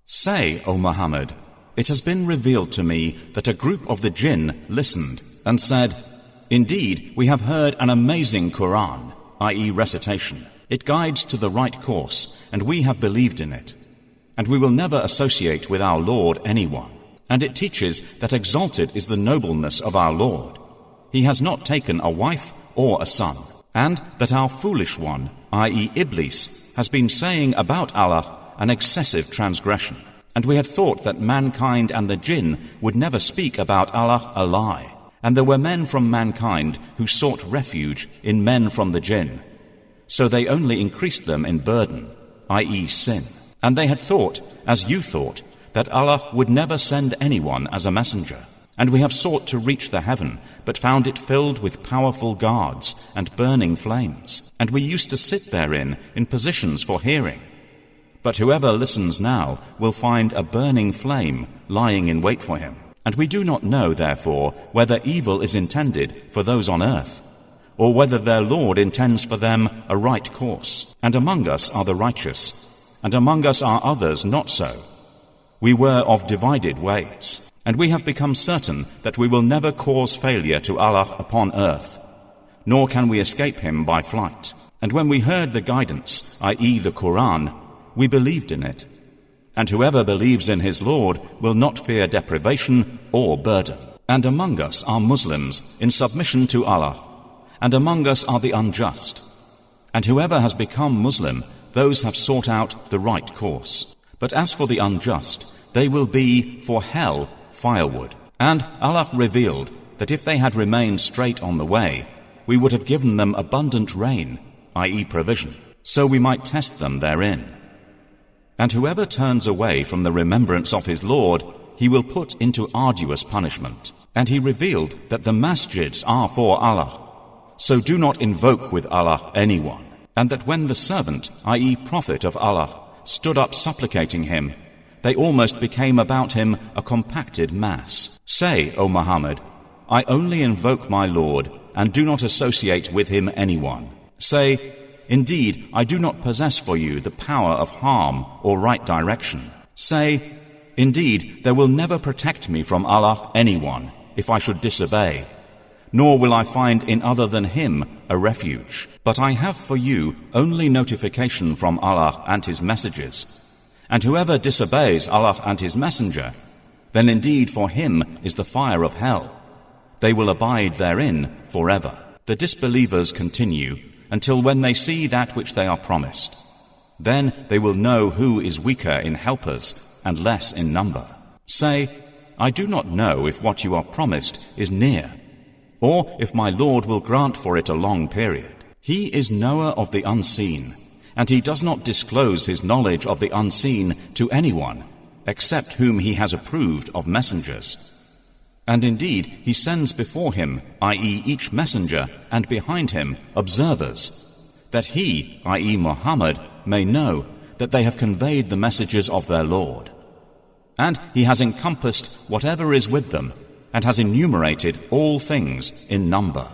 Say, O Muhammad, it has been revealed to me that a group of the jinn listened and said, Indeed, we have heard an amazing Quran, i.e. recitation. It guides to the right course, and we have believed in it. And we will never associate with our Lord anyone. And it teaches that exalted is the nobleness of our Lord. He has not taken a wife or a son. And that our foolish one, i.e. Iblis, has been saying about Allah an excessive transgression. And we had thought that mankind and the jinn would never speak about Allah a lie. And there were men from mankind who sought refuge in men from the jinn. So they only increased them in burden, i.e. sin. And they had thought, as you thought, that Allah would never send anyone as a messenger. And we have sought to reach the heaven, but found it filled with powerful guards and burning flames. And we used to sit therein in positions for hearing. But whoever listens now will find a burning flame lying in wait for him. And we do not know, therefore, whether evil is intended for those on earth, or whether their Lord intends for them a right course. And among us are the righteous, and among us are others not so. We were of divided ways, and we have become certain that we will never cause failure to Allah upon earth, nor can we escape Him by flight. And when we heard the guidance, i.e. the Quran, we believed in it. And whoever believes in his Lord will not fear deprivation or burden. And among us are Muslims in submission to Allah, and among us are the unjust. And whoever has become Muslim, those have sought out the right course. But as for the unjust, they will be for hell firewood. And Allah revealed that if they had remained straight on the way, we would have given them abundant rain, i.e. provision, so we might test them therein. And whoever turns away from the remembrance of his Lord, he will put into arduous punishment. And he revealed that the masjids are for Allah. So do not invoke with Allah anyone. And that when the servant, i.e. prophet of Allah, stood up supplicating him, they almost became about him a compacted mass. Say, O Muhammad, I only invoke my Lord, and do not associate with him anyone. Say, Indeed, I do not possess for you the power of harm or right direction. Say, Indeed, there will never protect me from Allah anyone, if I should disobey, nor will I find in other than Him a refuge. But I have for you only notification from Allah and His messages. And whoever disobeys Allah and His messenger, then indeed for him is the fire of hell. They will abide therein forever. The disbelievers continue until when they see that which they are promised. Then they will know who is weaker in helpers and less in number. Say, I do not know if what you are promised is near, or if my Lord will grant for it a long period. He is knower of the unseen, and He does not disclose His knowledge of the unseen to anyone, except whom He has approved of messengers. And indeed, He sends before Him, i.e. each messenger, and behind him, observers, that He, i.e. Muhammad, may know that they have conveyed the messages of their Lord. And He has encompassed whatever is with them, and has enumerated all things in number.